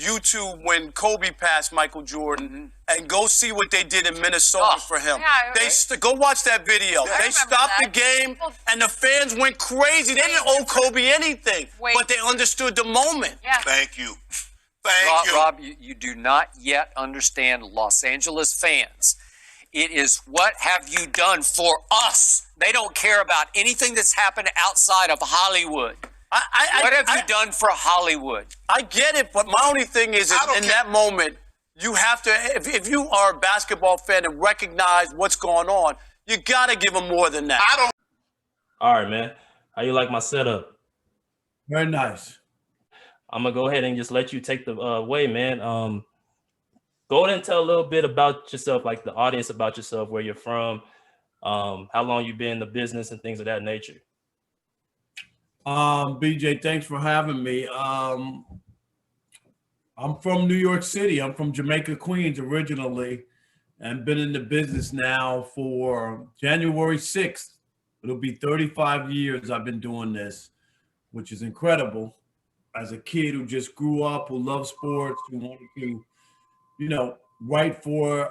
YouTube when Kobe passed Michael Jordan and go see what they did in Minnesota for him. Go watch that video. Yeah, they stopped the game and the fans went crazy. They didn't owe Kobe anything, but they understood the moment. Yeah. Thank you. Rob, you do not yet understand Los Angeles fans. It is what have you done for us? They don't care about anything that's happened outside of Hollywood. What have you done for Hollywood? I get it, but my only thing is in that moment, you have to, if you are a basketball fan and recognize what's going on, you got to give them more than that. All right, man. How you like my setup? Very nice. I'm going to go ahead and just let you take the way, man. Go ahead and tell a little bit about yourself, like the audience about yourself, where you're from, how long you've been in the business and things of that nature. BJ, thanks for having me. I'm from New York City. I'm from Jamaica, Queens originally, and been in the business now for January 6th. It'll be 35 years I've been doing this, which is incredible. As a kid who just grew up, who loved sports, who wanted to, write for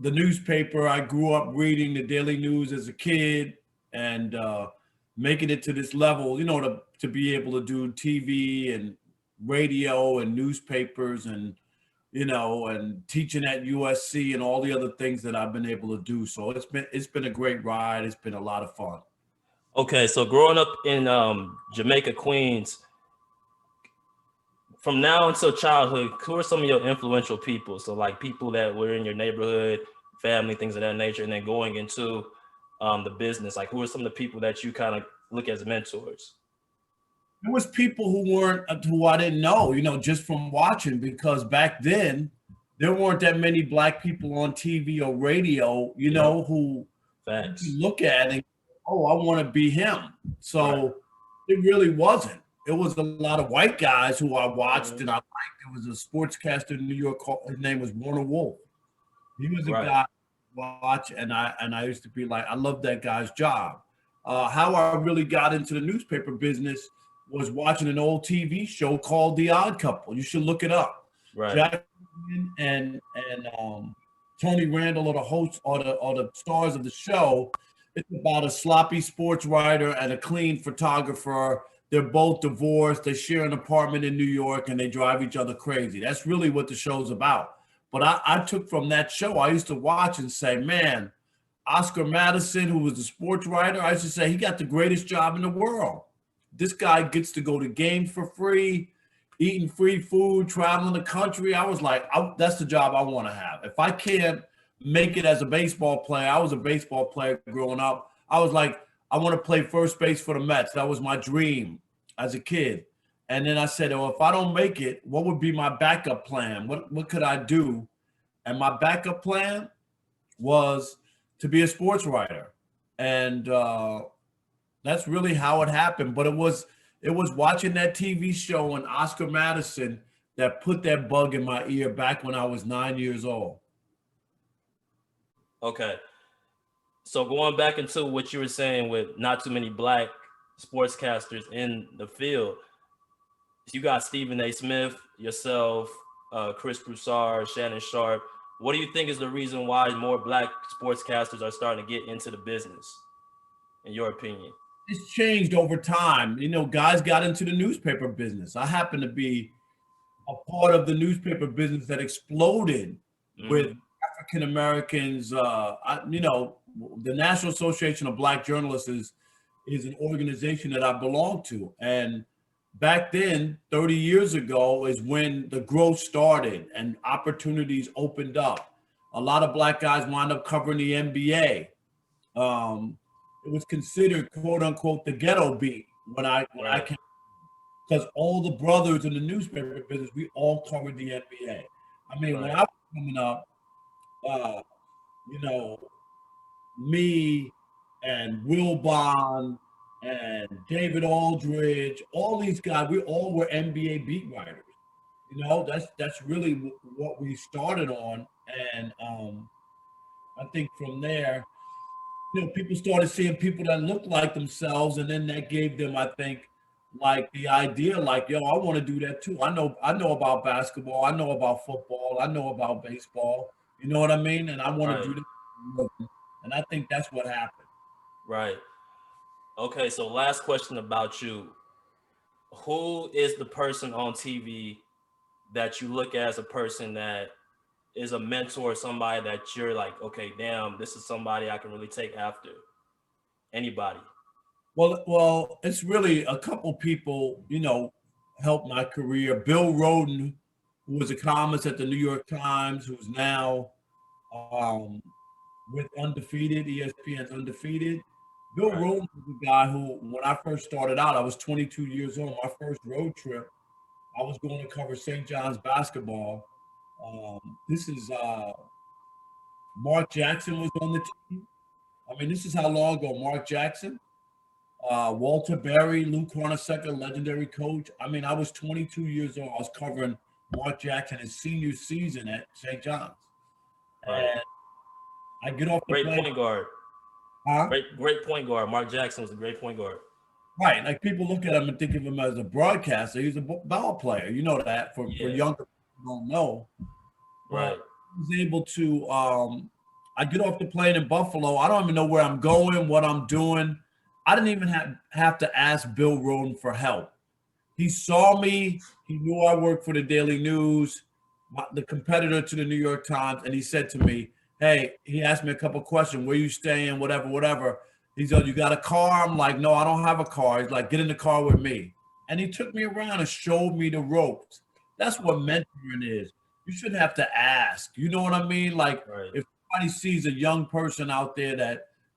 the newspaper. I grew up reading the Daily News as a kid and making it to this level, to be able to do TV and radio and newspapers and, and teaching at USC and all the other things that I've been able to do. So it's been a great ride. It's been a lot of fun. Okay, so growing up in Jamaica, Queens, from now until childhood, who are some of your influential people? So like people that were in your neighborhood, family, things of that nature, and then going into the business, like who are some of the people that you kind of look as mentors? There was people who I didn't know, just from watching, because back then there weren't that many Black people on TV or radio, who you look at and, I want to be him. So it really wasn't. It was a lot of white guys who I watched and I liked. There was a sportscaster in New York, his name was Warner Wolf. He was a guy I watch, and I used to be like, I love that guy's job. How I really got into the newspaper business was watching an old TV show called The Odd Couple. You should look it up. Right. Jack and Tony Randall are the hosts or the stars of the show. It's about a sloppy sports writer and a clean photographer. They're both divorced. They share an apartment in New York and they drive each other crazy. That's really what the show's about. But I took from that show, I used to watch and say, man, Oscar Madison, who was the sports writer, I used to say he got the greatest job in the world. This guy gets to go to games for free, eating free food, traveling the country. I was like, that's the job I want to have. If I can't make it as a baseball player, I was a baseball player growing up. I was like, I want to play first base for the Mets. That was my dream as a kid. And then I said, well, if I don't make it, what would be my backup plan? What could I do? And my backup plan was to be a sports writer. And that's really how it happened. But it was watching that TV show and Oscar Madison that put that bug in my ear back when I was 9 years old. Okay. So going back into what you were saying with not too many Black sportscasters in the field, you got Stephen A. Smith, yourself, Chris Broussard, Shannon, Sharpe. What do you think is the reason why more Black sportscasters are starting to get into the business, in your opinion? It's changed over time. Guys got into the newspaper business. I happen to be a part of the newspaper business that exploded with African Americans. The National Association of Black Journalists is an organization that I belong to. And back then, 30 years ago, is when the growth started and opportunities opened up. A lot of Black guys wound up covering the NBA. It was considered, quote unquote, the ghetto beat when I came, because all the brothers in the newspaper business, we all covered the NBA. I mean, when I was coming up, me and Will Bond and David Aldridge, all these guys, we all were NBA beat writers. That's really what we started on. And I think from there, people started seeing people that looked like themselves, and then that gave them, I think, like the idea, like, yo, I want to do that too. I know about basketball. I know about football. I know about baseball. You know what I mean? And I want Right. to do that. And I think that's what happened. Right. Okay, so last question about you. Who is the person on TV that you look at as a person that is a mentor, somebody that you're like, okay, damn, this is somebody I can really take after? Anybody? Well, it's really a couple people, helped my career. Bill Rhoden, who was a columnist at the New York Times, who's now um, with Undefeated, ESPN's Undefeated. Bill Right. Rhoden was the guy who, when I first started out, I was 22 years old. My first road trip, I was going to cover St. John's basketball. This is Mark Jackson was on the team. I mean, this is how long ago Mark Jackson, Walter Berry, Lou Cornacecca, legendary coach. I mean, I was 22 years old. I was covering Mark Jackson his senior season at St. John's. Right. And I get off the Great plane. point guard. Huh? Great point guard. Mark Jackson was a great point guard. Right. Like people look at him and think of him as a broadcaster. He's a ball player. You know that for younger people who don't know. Right. I was able to I get off the plane in Buffalo. I don't even know where I'm going, what I'm doing. I didn't even have to ask Bill Rhoden for help. He saw me. He knew I worked for the Daily News, the competitor to the New York Times, and he said to me, hey, he asked me a couple questions. Where you staying? Whatever. He said, you got a car? I'm like, no, I don't have a car. He's like, get in the car with me. And he took me around and showed me the ropes. That's what mentoring is. You shouldn't have to ask. You know what I mean? Like if somebody sees a young person out there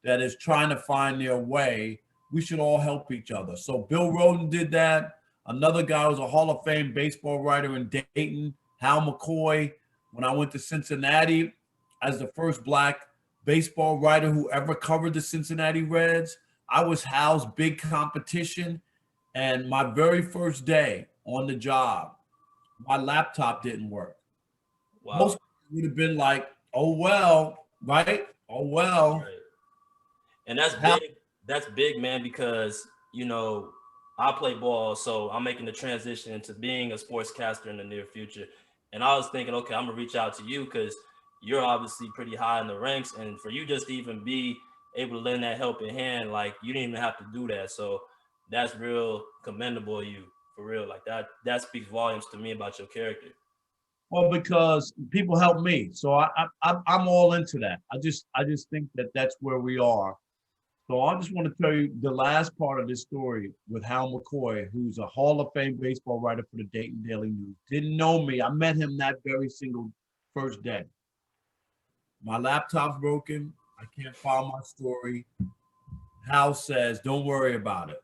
that is trying to find their way, we should all help each other. So Bill Rhoden did that. Another guy was a Hall of Fame baseball writer in Dayton, Hal McCoy. When I went to Cincinnati as the first Black baseball writer who ever covered the Cincinnati Reds, I was Hal's big competition. And my very first day on the job, my laptop didn't work. Wow. Most people would have been like, oh, well, right? Oh, well. Right. And that's big. That's big, man, because, I play ball, so I'm making the transition into being a sportscaster in the near future. And I was thinking, okay, I'm going to reach out to you because you're obviously pretty high in the ranks. And for you just to even be able to lend that helping hand, like you didn't even have to do that. So that's real commendable of you, for real. Like that speaks volumes to me about your character. Well, because people help me. So I'm all into that. I just think that that's where we are. So I just want to tell you the last part of this story with Hal McCoy, who's a Hall of Fame baseball writer for the Dayton Daily News. Didn't know me. I met him that very single first day. My laptop's broken. I can't file my story. Hal says, don't worry about it.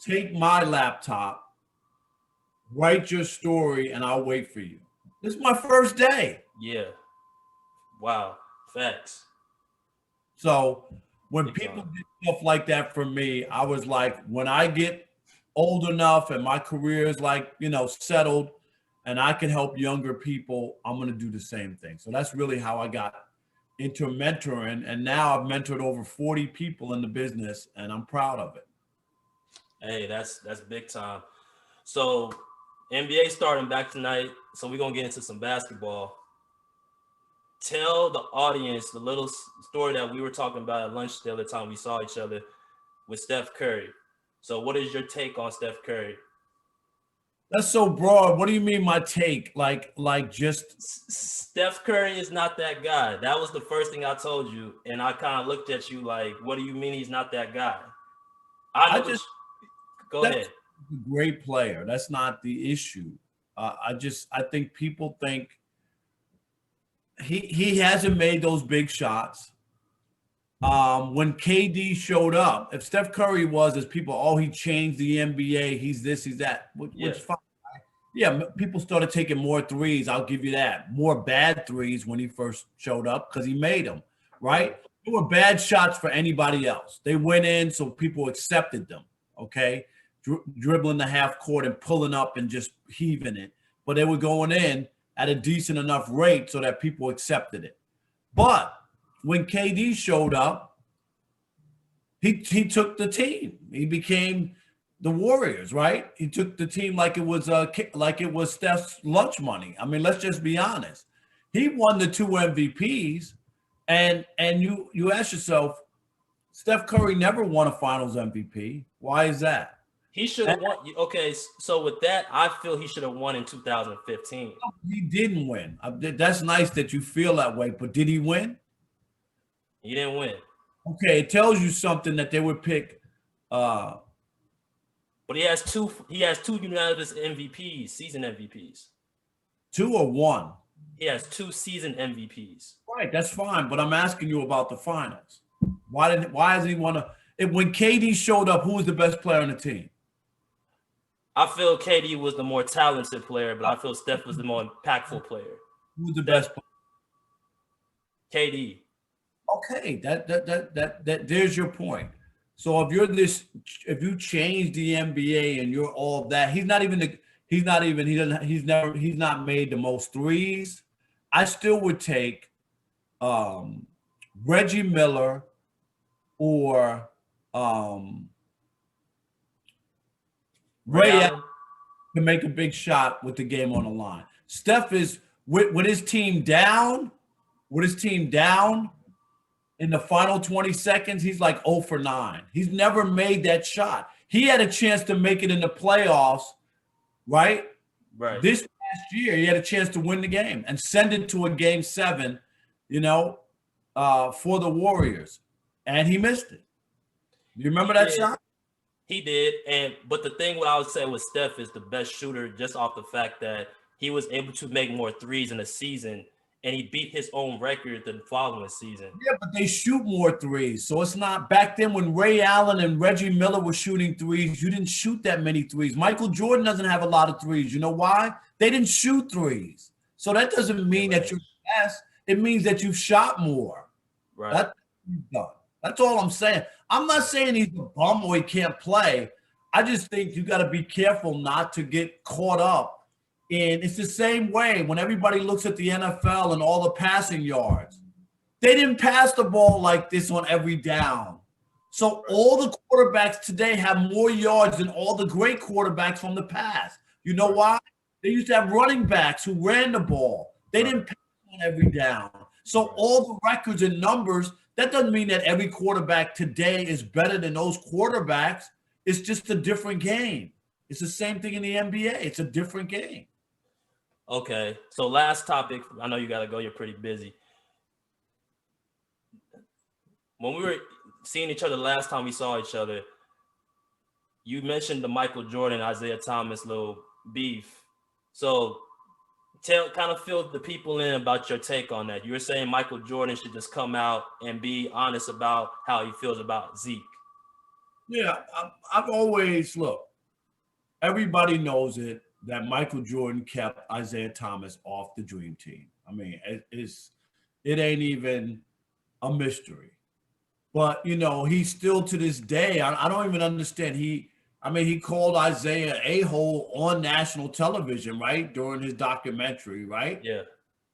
Take my laptop, write your story, and I'll wait for you. This is my first day. Yeah. Wow. Facts. So when people did stuff like that for me, I was like, when I get old enough and my career is like, settled and I can help younger people, I'm going to do the same thing. So that's really how I got into mentoring. And now I've mentored over 40 people in the business and I'm proud of it. Hey, that's big time. So NBA starting back tonight. So we're going to get into some basketball. Tell the audience the little story that we were talking about at lunch the other time we saw each other with Steph Curry. So what is your take on Steph Curry? That's so broad. What do you mean my take? Like just Steph Curry is not that guy. That was the first thing I told you. And I kind of looked at you like, what do you mean he's not that guy? Go ahead. A great player. That's not the issue. I think people think he hasn't made those big shots. When KD showed up, if Steph Curry was as people, he changed the NBA, he's this, he's that, which fine. Yeah, people started taking more threes. I'll give you that. More bad threes when he first showed up because he made them, right? They were bad shots for anybody else. They went in, so people accepted them, okay? Dribbling the half court and pulling up and just heaving it. But they were going in at a decent enough rate so that people accepted it. But when KD showed up, he took the team. He became the Warriors, right? He took the team like it was Steph's lunch money. I mean, let's just be honest. He won the 2 MVPs, and you ask yourself, Steph Curry never won a Finals MVP. Why is that? He should have won. Okay, so with that, I feel he should have won in 2015. He didn't win. That's nice that you feel that way, but did he win? He didn't win. Okay, it tells you something that they would pick. But he has two. He has 2 unanimous MVPs, season MVPs. 2 or 1? He has 2 season MVPs. Right, that's fine. But I'm asking you about the finals. Why doesn't he want to? When KD showed up, who was the best player on the team? I feel KD was the more talented player, but I feel Steph was the more impactful player. Who was the best player? KD. Okay, that there's your point. So if you change the NBA and you're all that, he's not made the most threes. I still would take Reggie Miller or Ray Allen to make a big shot with the game on the line. Steph is with his team down in the final 20 seconds, he's like 0 for 9. He's never made that shot. He had a chance to make it in the playoffs, right? Right. This past year, he had a chance to win the game and send it to a game 7, for the Warriors. And he missed it. You remember that shot? He did. But the thing what I would say with Steph is the best shooter just off the fact that he was able to make more threes in a season, and he beat his own record the following season. Yeah, but they shoot more threes. So it's not back then when Ray Allen and Reggie Miller were shooting threes, you didn't shoot that many threes. Michael Jordan doesn't have a lot of threes. You know why? They didn't shoot threes. So that doesn't mean that you're best. It means that you've shot more. Right. That's what you've done. That's all I'm saying. I'm not saying he's a bum or he can't play. I just think you got to be careful not to get caught up. And it's the same way when everybody looks at the NFL and all the passing yards. They didn't pass the ball like this on every down. So all the quarterbacks today have more yards than all the great quarterbacks from the past. You know why? They used to have running backs who ran the ball. They didn't pass on every down. So all the records and numbers, that doesn't mean that every quarterback today is better than those quarterbacks. It's just a different game. It's the same thing in the NBA. It's a different game. Okay, so last topic. I know you got to go. You're pretty busy. When we were seeing each other last time we saw each other, you mentioned the Michael Jordan, Isaiah Thomas little beef. So kind of fill the people in about your take on that. You were saying Michael Jordan should just come out and be honest about how he feels about Zeke. Yeah, I've always, look, everybody knows it, that Michael Jordan kept Isaiah Thomas off the Dream Team. I mean, it ain't even a mystery. But, he's still to this day, I don't even understand. He called Isaiah a-hole on national television, right? During his documentary, right? Yeah.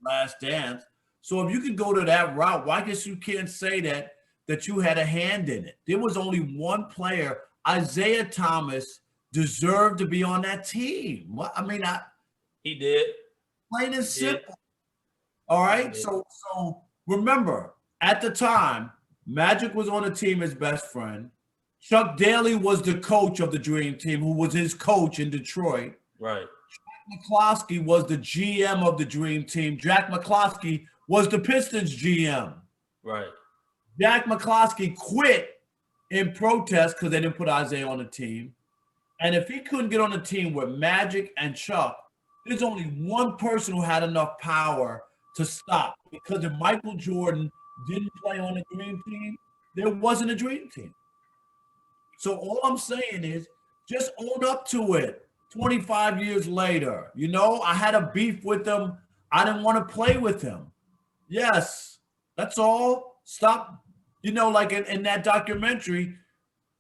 Last Dance. So if you could go to that route, why guess you can't say that you had a hand in it? There was only one player, Isaiah Thomas, deserved to be on that team. He did. Plain and simple. All right. So remember, at the time, Magic was on the team as best friend. Chuck Daly was the coach of the Dream Team, who was his coach in Detroit. Right. Jack McCloskey was the GM of the Dream Team. Jack McCloskey was the Pistons GM. Right. Jack McCloskey quit in protest because they didn't put Isaiah on the team. And if he couldn't get on the team with Magic and Chuck, there's only one person who had enough power to stop. Because if Michael Jordan didn't play on the Dream Team, there wasn't a Dream Team. So all I'm saying is just own up to it 25 years later. I had a beef with him. I didn't want to play with him. Yes, that's all. Stop. Like in that documentary,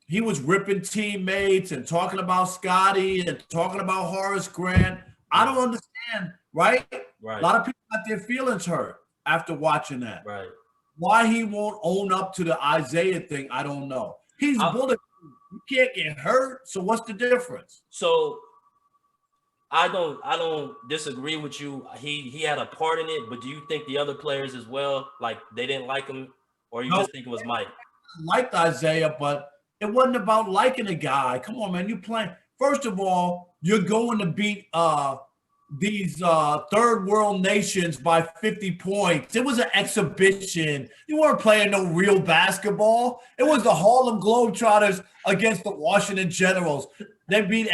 he was ripping teammates and talking about Scotty and talking about Horace Grant. I don't understand, right? Right. A lot of people got their feelings hurt after watching that. Right. Why he won't own up to the Isaiah thing, I don't know. He's bulletproof. You can't get hurt. So what's the difference? So I don't disagree with you. He had a part in it, but do you think the other players as well, like they didn't like him, or you just think it was Mike? I liked Isaiah, but it wasn't about liking a guy. Come on, man. You playing. First of all, you're going to beat these third world nations by 50 points. It was an exhibition. You weren't playing no real basketball. It was the Harlem Globetrotters against the Washington Generals. They beat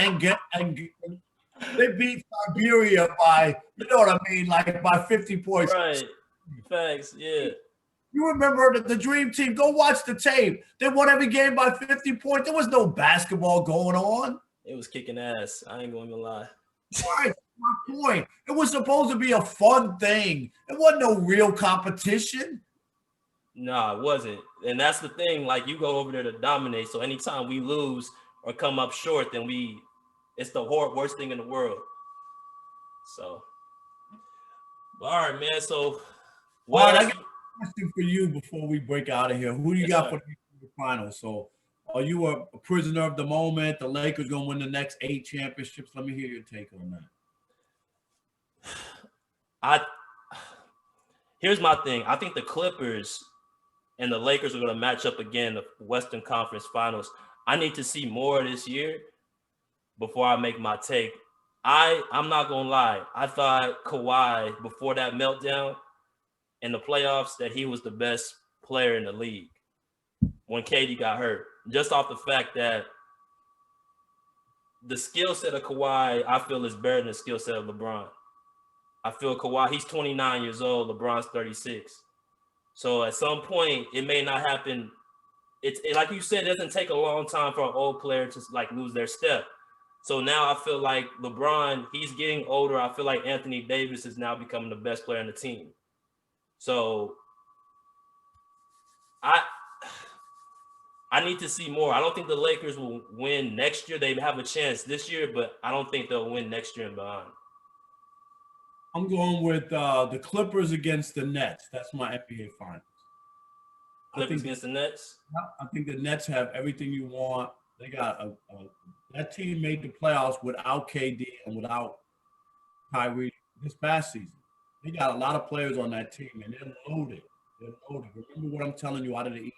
they beat Siberia by, you know what I mean, like by 50 points. Right. Facts. Yeah. You remember the Dream Team? Go watch the tape. They won every game by 50 points. There was no basketball going on. It was kicking ass. I ain't gonna even lie. Right. My point. It was supposed to be a fun thing. It wasn't no real competition. No, it wasn't. And that's the thing. Like, you go over there to dominate. So anytime we lose or come up short, then it's the worst thing in the world. So, all right, man. So, all right, I got a question for you before we break out of here. Who do you got for the finals? So, are you a prisoner of the moment? The Lakers gonna win the next 8 championships? Let me hear your take on that. Here's my thing. I think the Clippers and the Lakers are going to match up again in the Western Conference Finals. I need to see more this year before I make my take. I'm not going to lie. I thought Kawhi, before that meltdown in the playoffs, that he was the best player in the league when KD got hurt. Just off the fact that the skill set of Kawhi, I feel, is better than the skill set of LeBron. I feel Kawhi, he's 29 years old, LeBron's 36. So at some point, it may not happen. It's like you said, it doesn't take a long time for an old player to like lose their step. So now I feel like LeBron, he's getting older. I feel like Anthony Davis is now becoming the best player on the team. So I need to see more. I don't think the Lakers will win next year. They have a chance this year, but I don't think they'll win next year and beyond. I'm going with the Clippers against the Nets. That's my NBA finals. Clippers against the Nets? I think the Nets have everything you want. They got that team made the playoffs without KD and without Kyrie this past season. They got a lot of players on that team, and they're loaded. They're loaded. Remember what I'm telling you out of the East.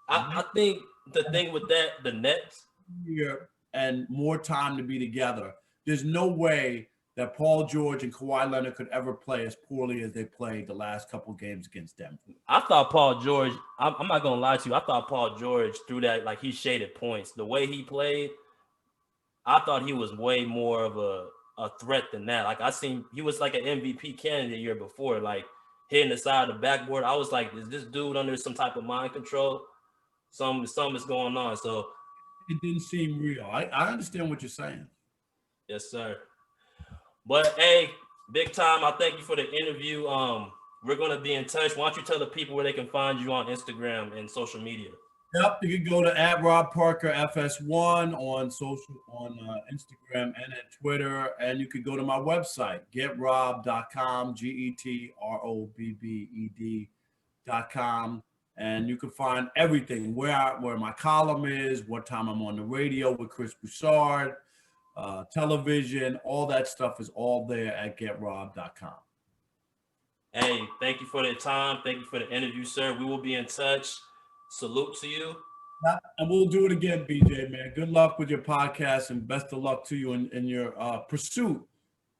I think the thing with that, the Nets, year and more time to be together. There's no way that Paul George and Kawhi Leonard could ever play as poorly as they played the last couple games against Denver. I thought Paul George, I'm not going to lie to you, I thought Paul George threw that, like he shaded points. The way he played, I thought he was way more of a threat than that. Like he was like an MVP candidate the year before, like hitting the side of the backboard. I was like, is this dude under some type of mind control? Something is going on. So it didn't seem real. I understand what you're saying. Yes, sir. But hey, big time. I thank you for the interview. We're gonna be in touch. Why don't you tell the people where they can find you on Instagram and social media? Yep, you can go to @RobParkerFS1 on Instagram and at Twitter, and you can go to my website, getrobbed.com, GETROBBED.com, and you can find everything where my column is, what time I'm on the radio with Chris Broussard, television, all that stuff is all there at getrobbed.com. Hey, thank you for the time. Thank you for the interview, sir. We will be in touch. Salute to you. And we'll do it again, BJ, man. Good luck with your podcast and best of luck to you in your pursuit.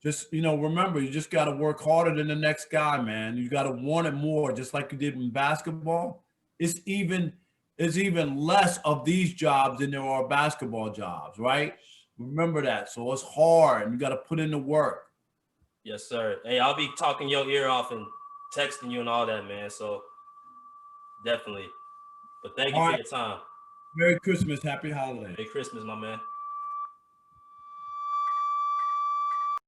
Just, remember, you just got to work harder than the next guy, man. You got to want it more, just like you did in basketball. There's even less of these jobs than there are basketball jobs, right? Remember that. So it's hard, and you got to put in the work. Yes, sir. Hey, I'll be talking your ear off and texting you and all that, man. So definitely. But thank you for your time. Merry Christmas. Happy holidays. Merry Christmas, my man.